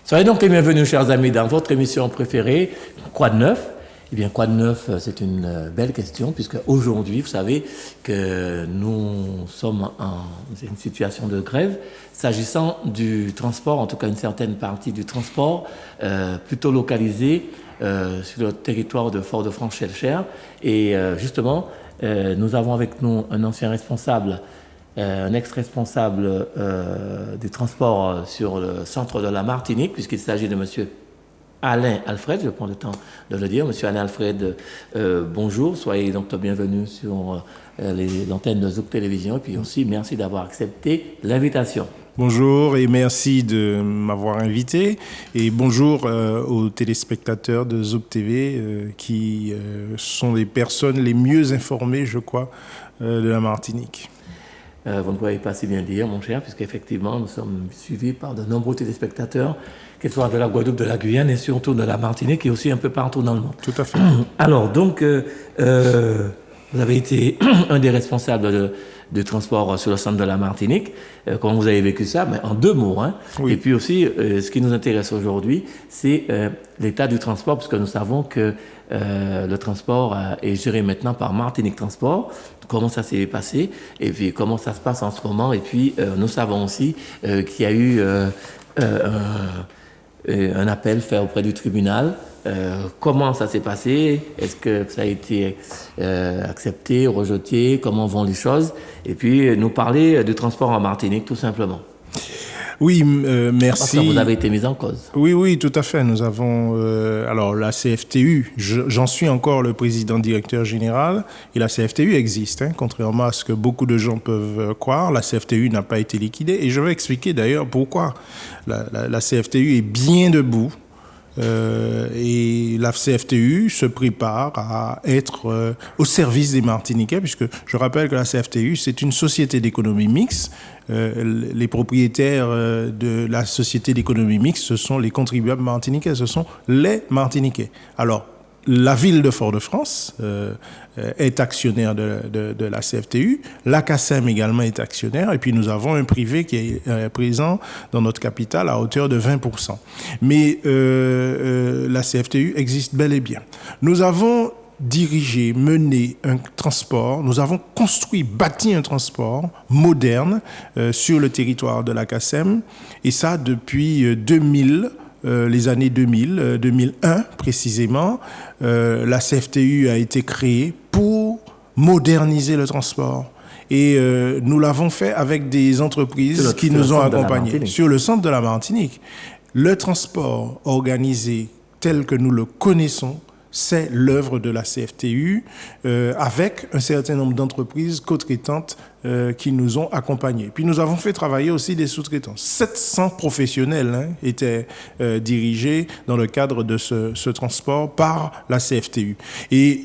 Soyez donc les bienvenus, chers amis, dans votre émission préférée, Quoi de neuf? Eh bien, quoi de neuf, c'est une belle question, puisque aujourd'hui, vous savez que nous sommes en une situation de grève, s'agissant du transport, en tout cas une certaine partie du transport, plutôt localisé sur le territoire de Fort-de-France-Schœlcher. Et justement, nous avons avec nous un ancien responsable, un ex-responsable du transport sur le centre de la Martinique, puisqu'il s'agit de monsieur Alain Alfred, je prends le temps de le dire. Monsieur Alain Alfred, bonjour, soyez donc bienvenue sur l'antenne de Zouk Télévision. Et puis aussi, merci d'avoir accepté l'invitation. Bonjour et merci de m'avoir invité. Et bonjour aux téléspectateurs de Zouk TV qui sont les personnes les mieux informées, je crois, de la Martinique. Vous ne pouvez pas si bien dire, mon cher, puisqu'effectivement, nous sommes suivis par de nombreux téléspectateurs, qu'ils soient de la Guadeloupe, de la Guyane et surtout de la Martinique et aussi un peu partout dans le monde. Tout à fait. Alors, donc, vous avez été un des responsables de transport sur le centre de la Martinique. Comment vous avez vécu ça? Mais en deux mots. Hein. Oui. Et puis aussi, ce qui nous intéresse aujourd'hui, c'est l'état du transport, puisque nous savons que le transport est géré maintenant par Martinique Transport. Comment ça s'est passé et puis comment ça se passe en ce moment. Et puis, nous savons aussi qu'il y a eu un appel fait auprès du tribunal. Comment ça s'est passé? Est-ce que ça a été accepté, rejeté? Comment vont les choses? Et puis, nous parler du transport en Martinique, tout simplement. Oui, merci. Parce que vous avez été mis en cause. Oui, tout à fait. Nous avons, alors la CFTU, j'en suis encore le président directeur général, et la CFTU existe, hein, contrairement à ce que beaucoup de gens peuvent croire. La CFTU n'a pas été liquidée, et je vais expliquer d'ailleurs pourquoi. La CFTU est bien debout. Et la CFTU se prépare à être au service des Martiniquais, puisque je rappelle que la CFTU, c'est une société d'économie mixte. Les propriétaires de la société d'économie mixte, ce sont les contribuables martiniquais, ce sont les Martiniquais. Alors, la ville de Fort-de-France est actionnaire de la CFTU. L'ACASEM également est actionnaire. Et puis nous avons un privé qui est présent dans notre capitale à hauteur de 20%. Mais la CFTU existe bel et bien. Nous avons dirigé, mené un transport, nous avons construit, bâti un transport moderne sur le territoire de l'ACASEM. Et ça depuis 2000. Les années 2000, 2001 précisément, la CFTU a été créée pour moderniser le transport. Et nous l'avons fait avec des entreprises qui nous ont accompagnés sur le centre de la Martinique. Le transport organisé tel que nous le connaissons, c'est l'œuvre de la CFTU avec un certain nombre d'entreprises co-traitantes qui nous ont accompagnés. Puis nous avons fait travailler aussi des sous-traitants. 700 professionnels étaient dirigés dans le cadre de ce transport par la CFTU. Et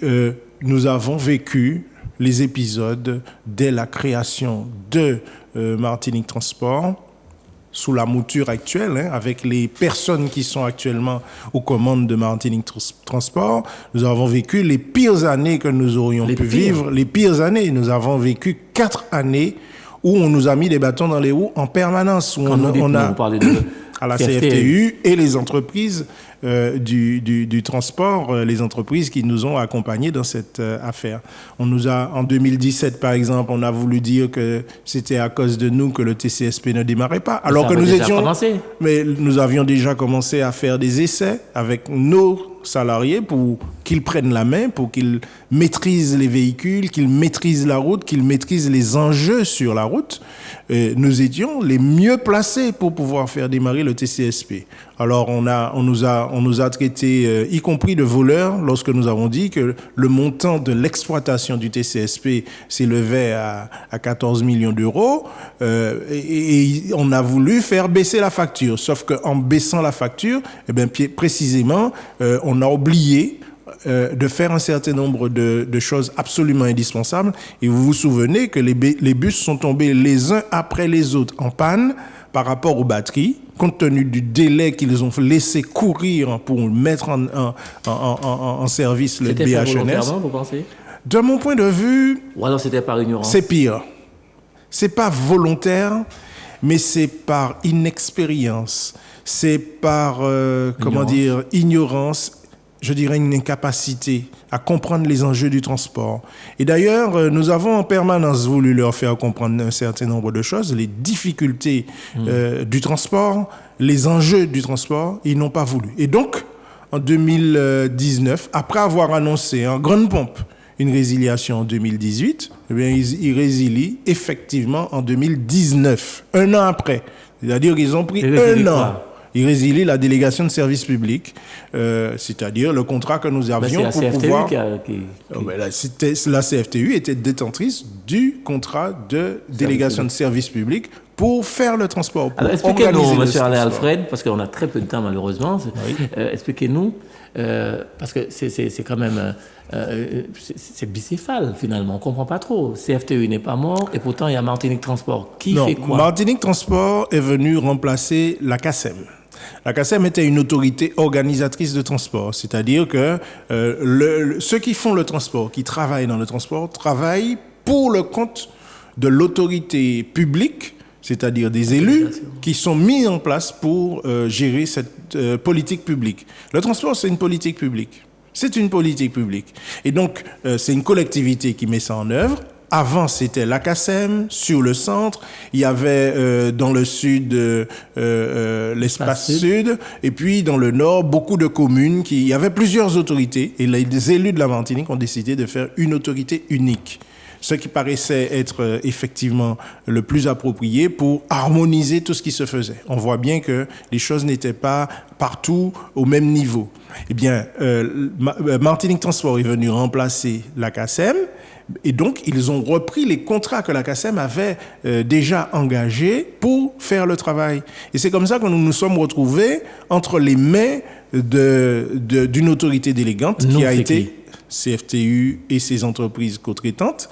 nous avons vécu les épisodes dès la création de Martinique Transport, sous la mouture actuelle, avec les personnes qui sont actuellement aux commandes de Martinique Transport. Nous avons vécu les pires années que nous aurions pu vivre. Les pires années. Nous avons vécu 4 années où on nous a mis des bâtons dans les roues en permanence. Où on a à la CFTU et les entreprises du transport, les entreprises qui nous ont accompagnés dans cette affaire. On nous a, en 2017 par exemple, on a voulu dire que c'était à cause de nous que le TCSP ne démarrait pas, alors que nous étions... Mais nous avions déjà commencé à faire des essais avec nos salariés pour qu'ils prennent la main, pour qu'ils maîtrisent les véhicules, qu'ils maîtrisent la route, qu'ils maîtrisent les enjeux sur la route. Nous étions les mieux placés pour pouvoir faire démarrer le TCSP. Alors on nous a traités, y compris de voleurs, lorsque nous avons dit que le montant de l'exploitation du TCSP s'élevait à 14 millions d'euros, et on a voulu faire baisser la facture. Sauf qu'en baissant la facture, précisément, on a oublié de faire un certain nombre de choses absolument indispensables. Et vous vous souvenez que les bus sont tombés les uns après les autres en panne par rapport aux batteries, compte tenu du délai qu'ils ont laissé courir pour mettre en service le BHNS. C'était volontairement, vous pensez? De mon point de vue, ou alors c'était par ignorance? C'est pire. C'est pas volontaire. mais c'est par inexpérience, c'est par, ignorance, je dirais une incapacité à comprendre les enjeux du transport. Et d'ailleurs, nous avons en permanence voulu leur faire comprendre un certain nombre de choses, les difficultés du transport, les enjeux du transport, ils n'ont pas voulu. Et donc, en 2019, après avoir annoncé en grande pompe une résiliation en 2018, eh bien, ils résilient effectivement en 2019, un an après. C'est-à-dire qu'ils ont pris un an. Ils résilient la délégation de service public, c'est-à-dire le contrat que nous avions pour pouvoir... La CFTU était détentrice du contrat de délégation de service public pour faire le transport. Alors expliquez-nous, M. Alain Alfred, parce qu'on a très peu de temps malheureusement, expliquez-nous, parce que c'est quand même... c'est bicéphale finalement, on ne comprend pas trop. CFTU n'est pas mort et pourtant il y a Martinique Transport. Qui fait quoi? Martinique Transport est venu remplacer la CACEM. La CACEM était une autorité organisatrice de transport, c'est-à-dire que ceux qui font le transport, qui travaillent dans le transport, travaillent pour le compte de l'autorité publique, c'est-à-dire des élus qui sont mis en place pour gérer cette politique publique. Le transport, c'est une politique publique. C'est une politique publique. Et donc, c'est une collectivité qui met ça en œuvre. Avant, c'était la CACEM, sur le centre. Il y avait dans le sud l'espace sud. Et puis, dans le nord, beaucoup de communes. Il y avait plusieurs autorités. Et les élus de la Martinique ont décidé de faire une autorité unique. Ce qui paraissait être effectivement le plus approprié pour harmoniser tout ce qui se faisait. On voit bien que les choses n'étaient pas partout au même niveau. Eh bien, Martinique Transport est venu remplacer la CACEM. Et donc, ils ont repris les contrats que la CACEM avait déjà engagés pour faire le travail. Et c'est comme ça que nous nous sommes retrouvés entre les mains d'une autorité délégante qui a été CFTU et ses entreprises co-traitantes,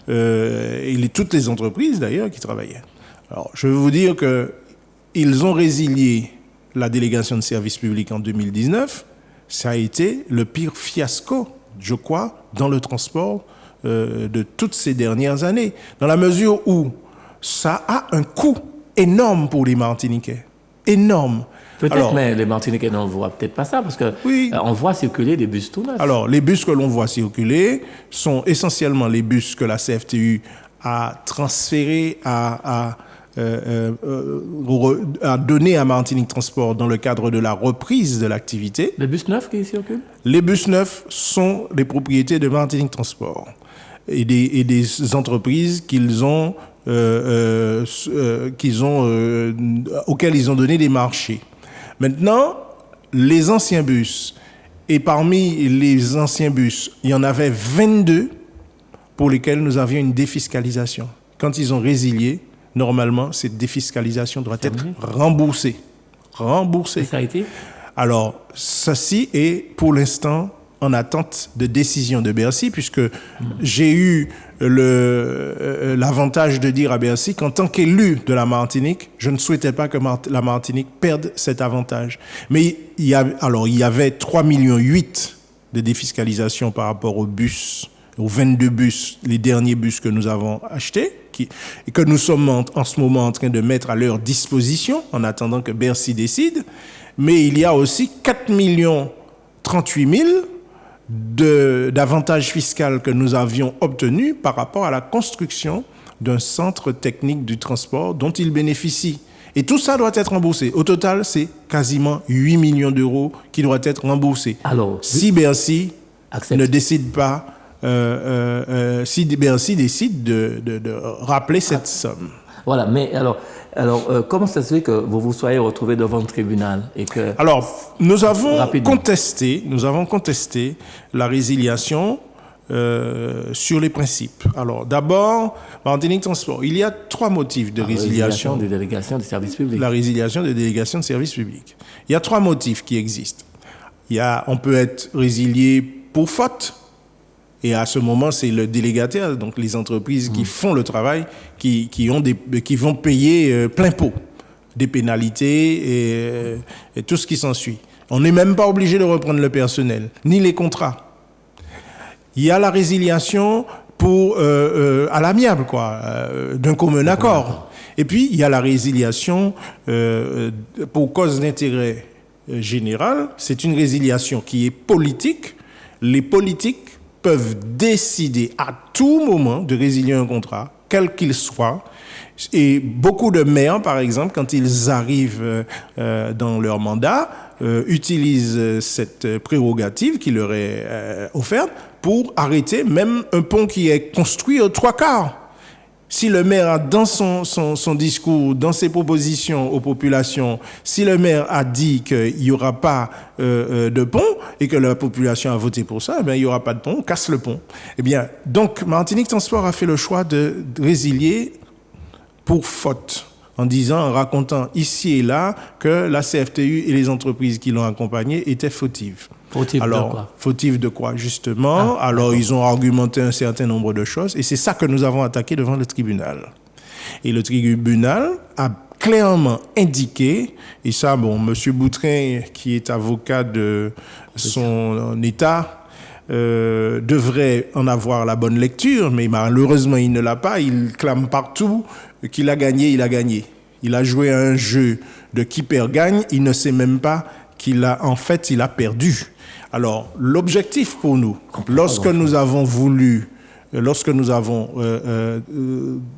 et toutes les entreprises d'ailleurs qui travaillaient. Alors, je veux vous dire qu'ils ont résilié la délégation de service public en 2019. Ça a été le pire fiasco, je crois, dans le transport de toutes ces dernières années, dans la mesure où ça a un coût énorme pour les Martiniquais. Énorme. Peut-être, mais les Martiniquais n'en voient peut-être pas ça, parce que on voit circuler des bus tout neufs. Alors, les bus que l'on voit circuler sont essentiellement les bus que la CFTU a transférés à donner à Martinique Transport dans le cadre de la reprise de l'activité. Les bus neufs qui circulent? Les bus neufs sont les propriétés de Martinique Transport et des entreprises auxquelles ils ont donné des marchés. Maintenant, les anciens bus, et parmi les anciens bus, il y en avait 22 pour lesquels nous avions une défiscalisation. Quand ils ont résilié, normalement, cette défiscalisation doit être remboursée. Et ça a été? Alors, ceci est pour l'instant en attente de décision de Bercy, puisque j'ai eu l'avantage de dire à Bercy qu'en tant qu'élu de la Martinique, je ne souhaitais pas que la Martinique perde cet avantage. Mais il y avait 3,8 millions de défiscalisation par rapport aux 22 bus, les derniers bus que nous avons achetés, et que nous sommes en ce moment en train de mettre à leur disposition en attendant que Bercy décide. Mais il y a aussi 4 038 000 d'avantages fiscaux que nous avions obtenus par rapport à la construction d'un centre technique du transport dont ils bénéficient. Et tout ça doit être remboursé. Au total, c'est quasiment 8 millions d'euros qui doivent être remboursés. Alors, si Bercy ne décide pas, si Bercy décide de rappeler cette somme. Voilà, mais alors comment ça se fait que vous vous soyez retrouvé devant le tribunal et que... Alors, nous avons contesté la résiliation sur les principes. Alors, d'abord, Martinique Transport, il y a 3 motifs de résiliation. De délégation de service public. La résiliation de délégation de service public. Il y a 3 motifs qui existent. On peut être résilié pour faute. Et à ce moment, c'est le délégataire, donc les entreprises qui font le travail, qui vont payer plein pot des pénalités et tout ce qui s'ensuit. On n'est même pas obligé de reprendre le personnel, ni les contrats. Il y a la résiliation à l'amiable, d'un commun accord. Et puis, il y a la résiliation pour cause d'intérêt général. C'est une résiliation qui est politique. Les politiques peuvent décider à tout moment de résilier un contrat, quel qu'il soit. Et beaucoup de maires, par exemple, quand ils arrivent dans leur mandat, utilisent cette prérogative qui leur est offerte pour arrêter même un pont qui est construit aux 3/4. Si le maire a dans son discours, dans ses propositions aux populations, si le maire a dit qu'il n'y aura pas de pont et que la population a voté pour ça, eh bien, il n'y aura pas de pont, on casse le pont. Eh bien, donc, Martinique Transport a fait le choix de résilier pour faute, en racontant ici et là que la CFTU et les entreprises qui l'ont accompagné étaient fautives. Fautives de quoi ? Fautives de quoi, justement? Alors, ils ont argumenté un certain nombre de choses, et c'est ça que nous avons attaqué devant le tribunal. Et le tribunal a clairement indiqué, et ça, M. Boutrin, qui est avocat de son État, devrait en avoir la bonne lecture, mais malheureusement, il ne l'a pas. Il clame partout qu'il a gagné, il a gagné. Il a joué à un jeu de qui perd gagne, il ne sait même pas il a perdu. Alors, l'objectif pour nous, lorsque nous avons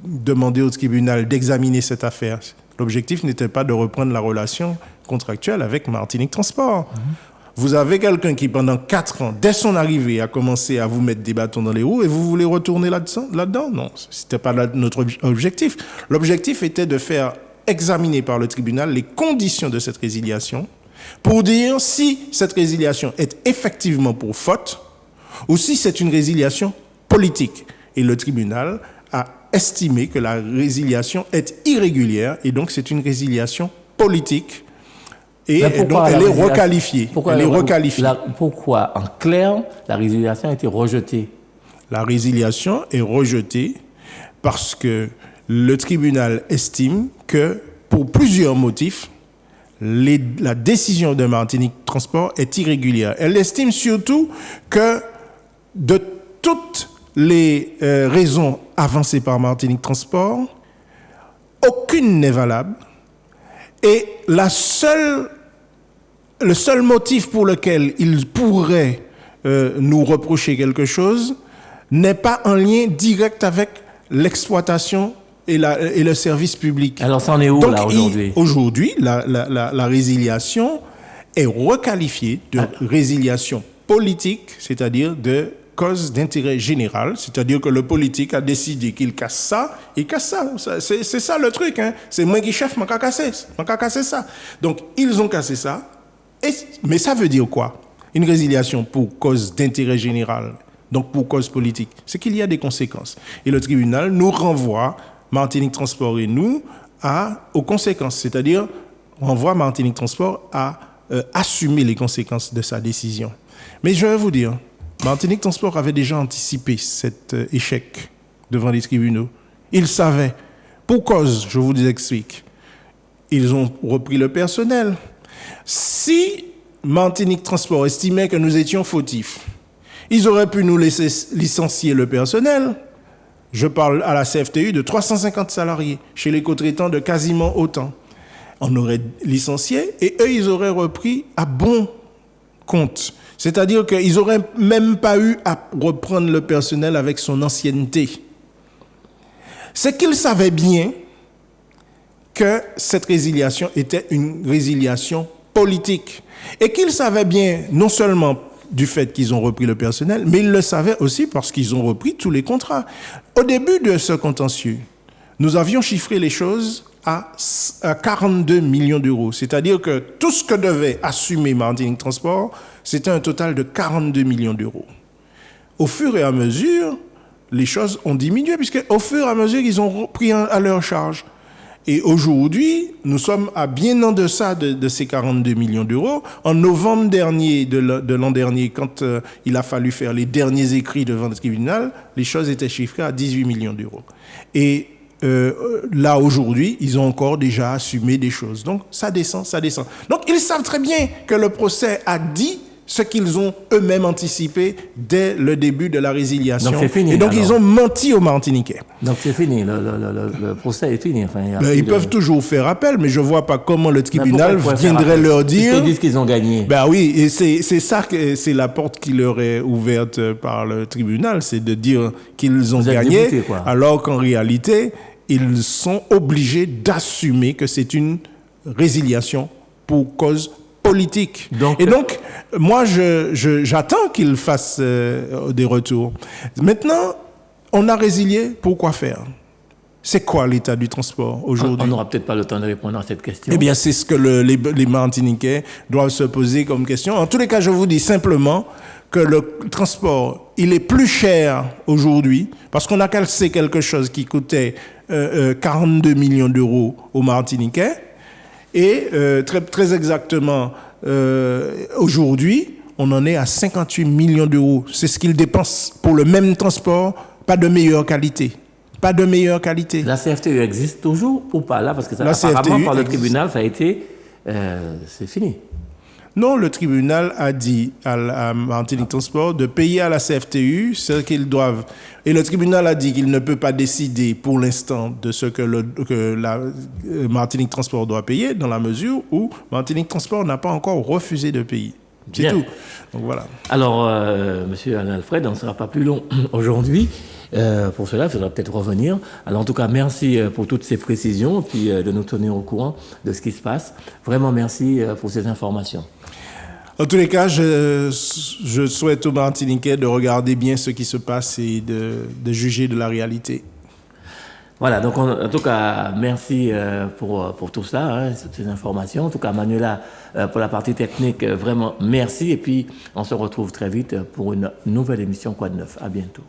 demandé au tribunal d'examiner cette affaire, l'objectif n'était pas de reprendre la relation contractuelle avec Martinique Transport. Vous avez quelqu'un qui, pendant 4 ans, dès son arrivée, a commencé à vous mettre des bâtons dans les roues et vous voulez retourner là-dedans? Non, ce n'était pas notre objectif. L'objectif était de faire examiner par le tribunal les conditions de cette résiliation pour dire si cette résiliation est effectivement pour faute ou si c'est une résiliation politique. Et le tribunal a estimé que la résiliation est irrégulière et donc c'est une résiliation politique. Et donc elle est requalifiée. Pourquoi, en clair, la résiliation a été rejetée? La résiliation est rejetée parce que le tribunal estime que, pour plusieurs motifs, la décision de Martinique Transport est irrégulière. Elle estime surtout que de toutes les raisons avancées par Martinique Transport, aucune n'est valable. Et le seul motif pour lequel il pourrait nous reprocher quelque chose n'est pas en lien direct avec l'exploitation et le service public. Alors, ça en est où, là, aujourd'hui? Aujourd'hui, la résiliation est requalifiée de résiliation politique, c'est-à-dire de cause d'intérêt général, c'est-à-dire que le politique a décidé qu'il casse ça, il casse ça. C'est ça le truc, hein. C'est moi qui chef, moi qui a cassé ça. Donc, ils ont cassé ça. Mais ça veut dire quoi? Une résiliation pour cause d'intérêt général, donc pour cause politique, c'est qu'il y a des conséquences. Et le tribunal nous renvoie, Martinique Transport et nous, aux conséquences. C'est-à-dire, renvoie Martinique Transport à assumer les conséquences de sa décision. Mais je vais vous dire, Martinique Transport avait déjà anticipé cet échec devant les tribunaux. Ils savaient. Pour cause, je vous explique. Ils ont repris le personnel. Si Martinique Transport estimait que nous étions fautifs, ils auraient pu nous laisser licencier le personnel. Je parle à la CFTU de 350 salariés, chez les co-traitants de quasiment autant. On aurait licencié et eux, ils auraient repris à bon compte. C'est-à-dire qu'ils n'auraient même pas eu à reprendre le personnel avec son ancienneté. C'est qu'ils savaient bien que cette résiliation était une résiliation politique. Et qu'ils savaient bien, non seulement du fait qu'ils ont repris le personnel, mais ils le savaient aussi parce qu'ils ont repris tous les contrats. Au début de ce contentieux, nous avions chiffré les choses à 42 millions d'euros. C'est-à-dire que tout ce que devait assumer Martinique Transport, c'était un total de 42 millions d'euros. Au fur et à mesure, les choses ont diminué, puisque au fur et à mesure, ils ont pris à leur charge. Et aujourd'hui, nous sommes à bien en deçà de ces 42 millions d'euros. En novembre dernier, de l'an dernier, quand il a fallu faire les derniers écrits devant le tribunal, les choses étaient chiffrées à 18 millions d'euros. Et là, aujourd'hui, ils ont encore déjà assumé des choses. Donc, ça descend. Donc, ils savent très bien que le procès a dit ce qu'ils ont eux-mêmes anticipé dès le début de la résiliation. Donc c'est fini, et donc alors. ils ont menti aux Martiniquais. Donc c'est fini, le procès est fini. Enfin, Ils peuvent toujours faire appel, mais je ne vois pas comment le tribunal pourquoi viendrait leur dire... Ils disent qu'ils ont gagné. Ben oui, et c'est ça que c'est la porte qui leur est ouverte par le tribunal, c'est de dire qu'ils ont Vous êtes gagné, dégoûté, quoi. alors qu'en réalité, ils sont obligés d'assumer que c'est une résiliation pour cause politique. Donc, et donc, moi, j'attends qu'ils fassent des retours. Maintenant, on a résilié, pourquoi faire? C'est quoi l'état du transport aujourd'hui? on n'aura peut-être pas le temps de répondre à cette question. Eh bien, c'est ce que les Martiniquais doivent se poser comme question. En tous les cas, je vous dis simplement que le transport, il est plus cher aujourd'hui parce qu'on a cassé quelque chose qui coûtait 42 millions d'euros aux Martiniquais. Et très exactement, aujourd'hui, on en est à 58 millions d'euros. C'est ce qu'ils dépensent pour le même transport, pas de meilleure qualité. Pas de meilleure qualité. La CFTE existe toujours ou pas là? Parce que ça, La apparemment, CFTE par le existe. tribunal, ça a été... c'est fini. Non, le tribunal a dit à Martinique Transport de payer à la CFTU ce qu'ils doivent. Et le tribunal a dit qu'il ne peut pas décider pour l'instant de ce que la Martinique Transport doit payer dans la mesure où Martinique Transport n'a pas encore refusé de payer. C'est Bien. tout. Donc voilà. Alors, Monsieur Alain-Alfred, on ne sera pas plus long aujourd'hui. Pour cela, il faudra peut-être revenir. Alors, en tout cas, merci pour toutes ces précisions, puis de nous tenir au courant de ce qui se passe. Vraiment, merci pour ces informations. En tous les cas, je souhaite aux Martiniquais de regarder bien ce qui se passe et de juger de la réalité. Voilà, donc en tout cas, merci pour tout ça, hein, ces informations. En tout cas, Manuela, pour la partie technique, vraiment merci. Et puis, on se retrouve très vite pour une nouvelle émission Quoi de neuf. À bientôt.